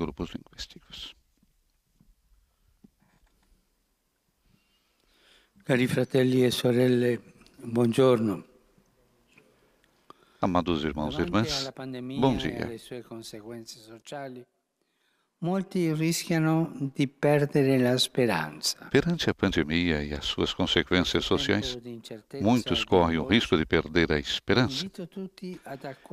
grupos linguísticos. Cari fratelli e sorelle, buongiorno. Amados irmãos e irmãs, bom dia. Molti rischiano di perdere la speranza. Perante a pandemia e as suas consequências sociais, muitos correm o risco de perder a esperança.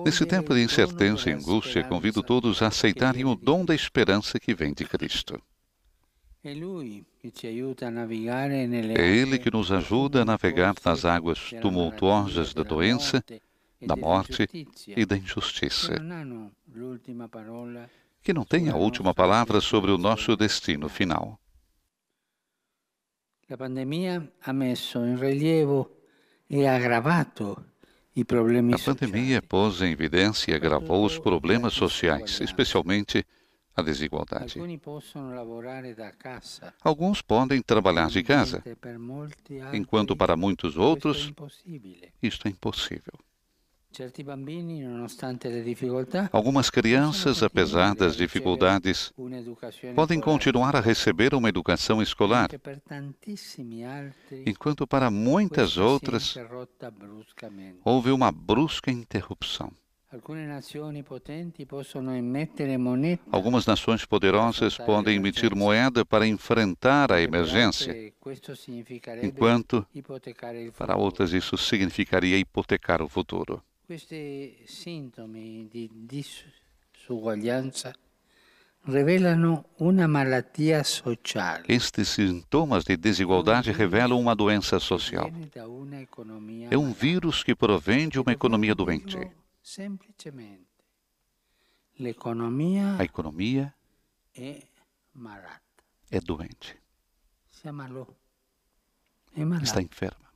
Nesse tempo de incerteza e angústia, convido todos a aceitarem o dom da esperança que vem de Cristo. É Ele que nos ajuda a navegar nas águas tumultuosas da doença, da morte e da injustiça, que não tem a última palavra sobre o nosso destino final. A pandemia ha messo in rilievo e aggravato i problemi sociali. A pandemia pôs em evidência e agravou os problemas sociais, especialmente a desigualdade. Alguns podem trabalhar de casa, enquanto para muitos outros isto é impossível. Algumas crianças, apesar das dificuldades, podem continuar a receber uma educação escolar, enquanto para muitas outras houve uma brusca interrupção. Algumas nações poderosas podem emitir moeda para enfrentar a emergência, enquanto para outras isso significaria hipotecar o futuro. Questi sintomi di disuguaglianza rivelano una malattia sociale. Estes sintomas de desigualdade revelam uma doença social. É um vírus que provém de uma economia doente. A economia é doente. Está enferma.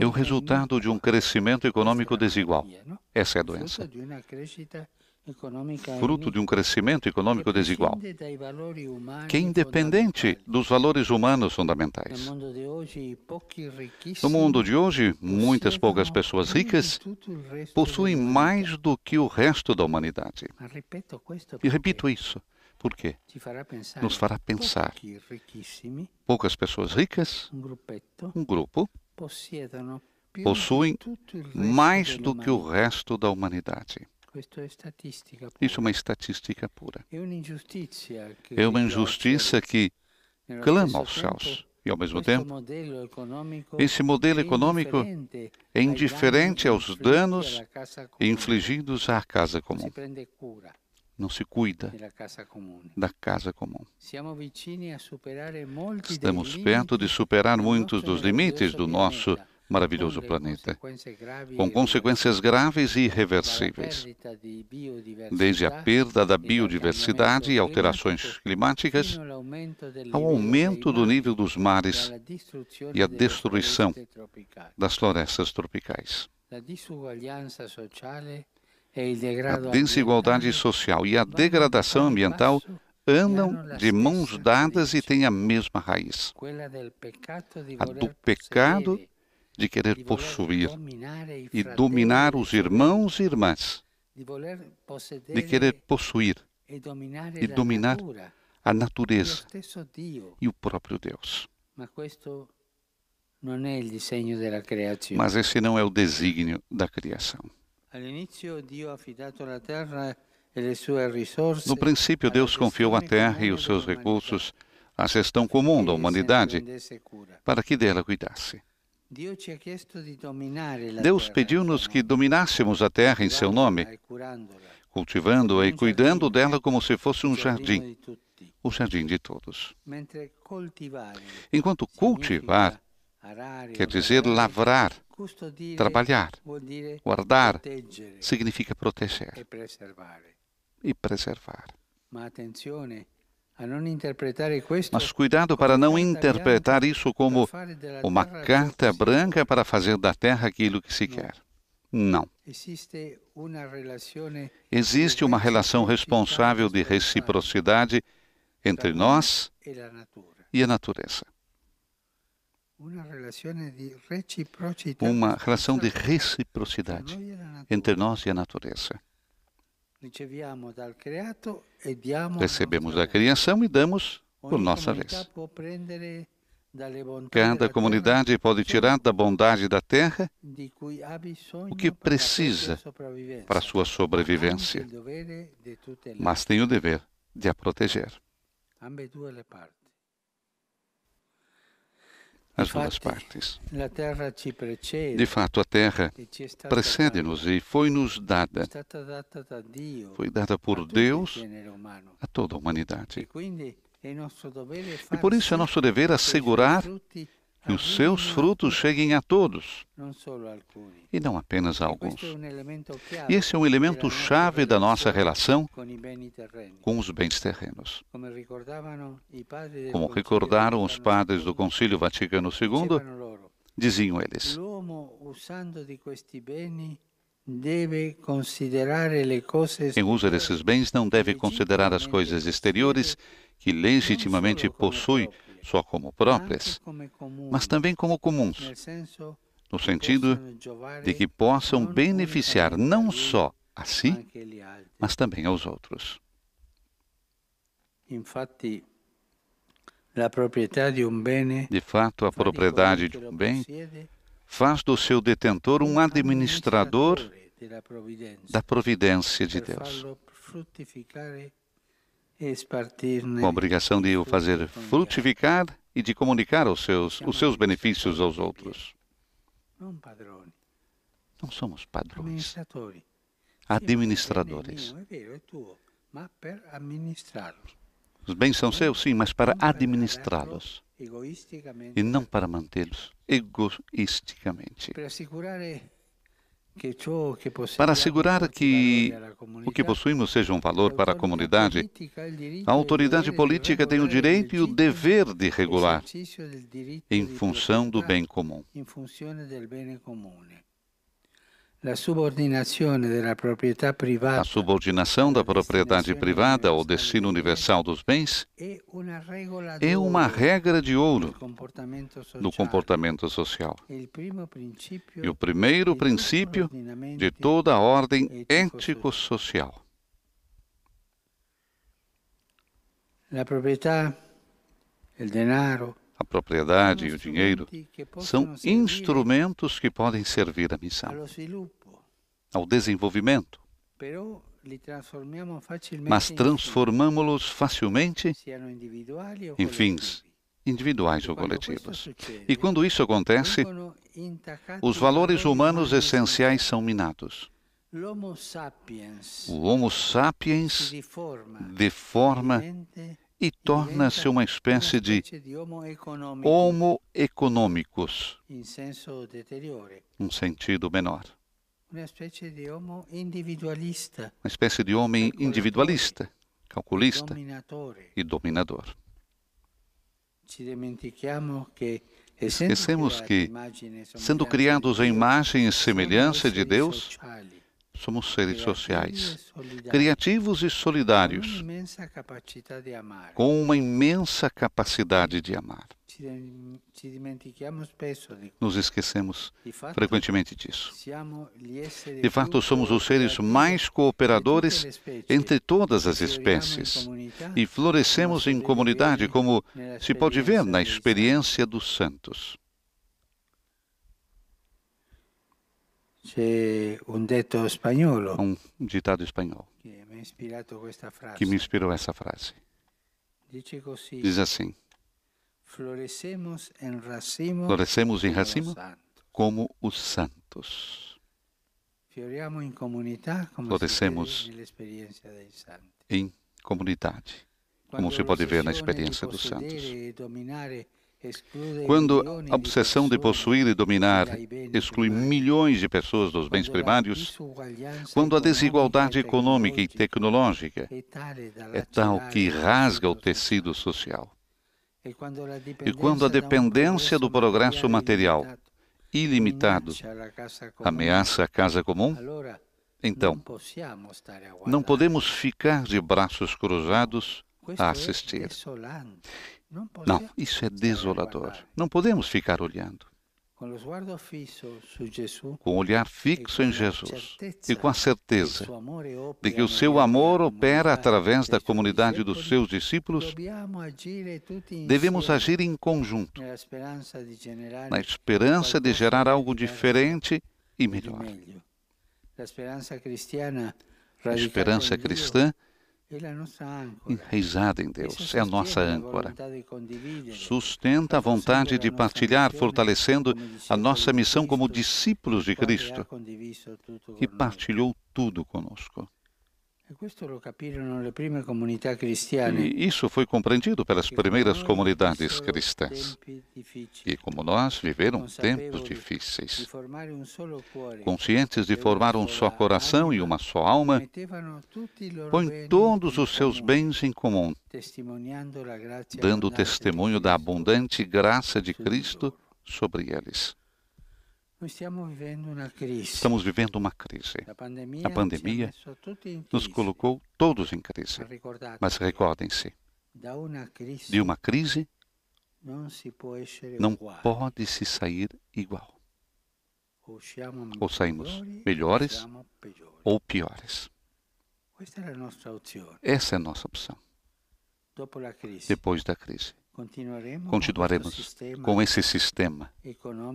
É o resultado de um crescimento econômico desigual. Essa é a doença. Fruto de um crescimento econômico desigual, que é independente dos valores humanos fundamentais. No mundo de hoje, muitas poucas pessoas ricas possuem mais do que o resto da humanidade. E repito isso. Por quê? Nos fará pensar. Poucas pessoas ricas, um grupo, possuem mais do que o resto da humanidade. Isso é uma estatística pura. É uma injustiça que clama aos céus. E, ao mesmo tempo, esse modelo econômico é indiferente aos danos infligidos à casa comum. Não se cuida da casa comum. Estamos perto de superar muitos dos limites do nosso maravilhoso planeta, com consequências graves e irreversíveis, desde a perda da biodiversidade e alterações climáticas, ao aumento do nível dos mares e a destruição das florestas tropicais. A desigualdade social e a degradação ambiental andam de mãos dadas e têm a mesma raiz. A do pecado de querer possuir e dominar os irmãos e irmãs, de querer possuir e dominar a natureza e o próprio Deus. Mas esse não é o desígnio da criação. No princípio, Deus confiou a terra e os seus recursos à gestão comum da humanidade para que dela cuidasse. Deus pediu-nos que dominássemos a terra em seu nome, cultivando-a e cuidando dela como se fosse um jardim, o jardim de todos. Enquanto cultivar quer dizer lavrar, trabalhar, guardar, significa proteger e preservar. Mas cuidado para não interpretar isso como uma carta branca para fazer da terra aquilo que se quer. Não. Existe uma relação responsável de reciprocidade entre nós e a natureza. Uma relação de reciprocidade entre nós e a natureza. Recebemos da criação e damos por nossa vez. Cada comunidade pode tirar da bondade da terra o que precisa para a sua sobrevivência, mas tem o dever de a proteger. As duas partes. De fato, a terra precede-nos e foi-nos dada. Foi dada por Deus a toda a humanidade. E por isso é nosso dever assegurar que os seus frutos cheguem a todos, e não apenas a alguns. E esse é um elemento chave da nossa relação com os bens terrenos. Como recordaram os padres do Concílio Vaticano II, diziam eles: quem usa desses bens não deve considerar as coisas exteriores que legitimamente possui só como próprias, mas também como comuns, no sentido de que possam beneficiar não só a si, mas também aos outros. De fato, a propriedade de um bem faz do seu detentor um administrador da providência de Deus, com a obrigação de o fazer frutificar e de comunicar os seus benefícios aos outros. Não somos padrões, administradores. Os bens são seus, sim, mas para administrá-los e não para mantê-los egoisticamente. Para assegurar que o que possuímos seja um valor para a comunidade, a autoridade política tem o direito e o dever de regular em função do bem comum. A subordinação da propriedade privada ao destino universal dos bens é uma regra de ouro do comportamento social e o primeiro princípio de toda a ordem ético-social. A propriedade e o dinheiro são instrumentos que podem servir à missão, ao desenvolvimento, mas transformamos-los facilmente em fins individuais ou coletivos. E quando isso acontece, os valores humanos essenciais são minados. O Homo sapiens deforma e torna-se uma espécie de Homo economicus, um sentido menor. Uma espécie de homem individualista, calculista e dominador. Esquecemos que, sendo criados à imagem e semelhança de Deus, somos seres sociais, criativos e solidários, com uma imensa capacidade de amar. Nos esquecemos frequentemente disso. De fato, somos os seres mais cooperadores entre todas as espécies e florescemos em comunidade, como se pode ver na experiência dos santos. Um ditado espanhol que me inspirou essa frase. Diz assim: florescemos em racimo como os santos. Florescemos em comunidade, como se pode ver na experiência dos santos. Quando a obsessão de possuir e dominar exclui milhões de pessoas dos bens primários, quando a desigualdade econômica e tecnológica é tal que rasga o tecido social, e quando a dependência do progresso material ilimitado ameaça a casa comum, então não podemos ficar de braços cruzados a assistir. Não, isso é desolador. Não podemos ficar olhando. com o olhar fixo em Jesus e com a certeza de que o seu amor opera através da comunidade dos seus discípulos, devemos agir em conjunto, na esperança de gerar algo diferente e melhor. A esperança cristã, enraizada em Deus, é a nossa âncora. Sustenta a vontade de partilhar, fortalecendo a nossa missão como discípulos de Cristo, que partilhou tudo conosco. E isso foi compreendido pelas primeiras comunidades cristãs, que, como nós, viveram tempos difíceis. Conscientes de formar um só coração e uma só alma, põem todos os seus bens em comum, dando testemunho da abundante graça de Cristo sobre eles. Estamos vivendo uma crise. A pandemia nos colocou todos em crise. Mas recordem-se, de uma crise não pode se sair igual. Ou saímos melhores ou piores. Essa é a nossa opção. Depois da crise, continuaremos com esse sistema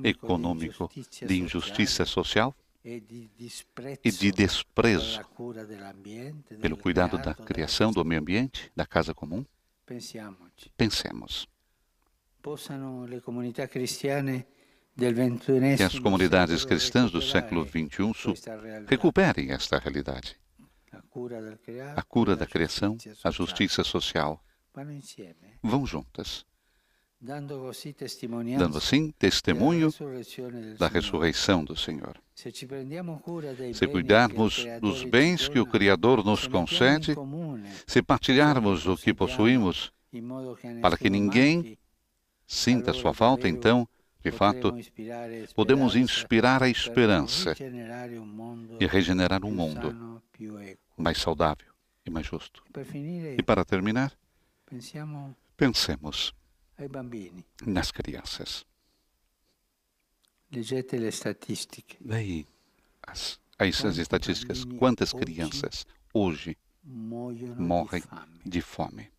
econômico de injustiça social e de desprezo pelo cuidado da criação do meio ambiente, da casa comum? Pensemos. Que as comunidades cristãs do século XXI recuperem esta realidade. A cura da criação, a justiça social. Vão juntas, dando assim testemunho da ressurreição do Senhor. Se cuidarmos dos bens que o Criador nos concede, se partilharmos o que possuímos, para que ninguém sinta sua falta, então, de fato, podemos inspirar a esperança e regenerar um mundo mais saudável e mais justo. E para terminar, pensemos nas crianças. Daí essas estatísticas. Quantas crianças hoje morrem de fome?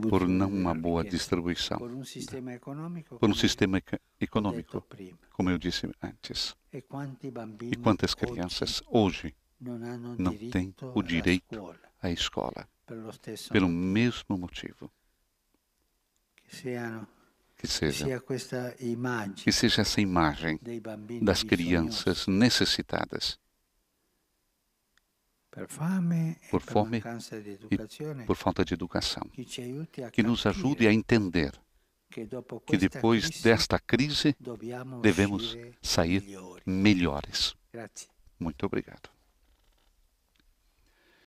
Por não uma boa distribuição. Por um sistema econômico, como eu disse antes. E quantas crianças hoje não têm o direito à escola, pelo mesmo motivo. Que seja essa imagem das crianças necessitadas por fome e por falta de educação, que nos ajude a entender que depois desta crise devemos sair melhores. Muito obrigado.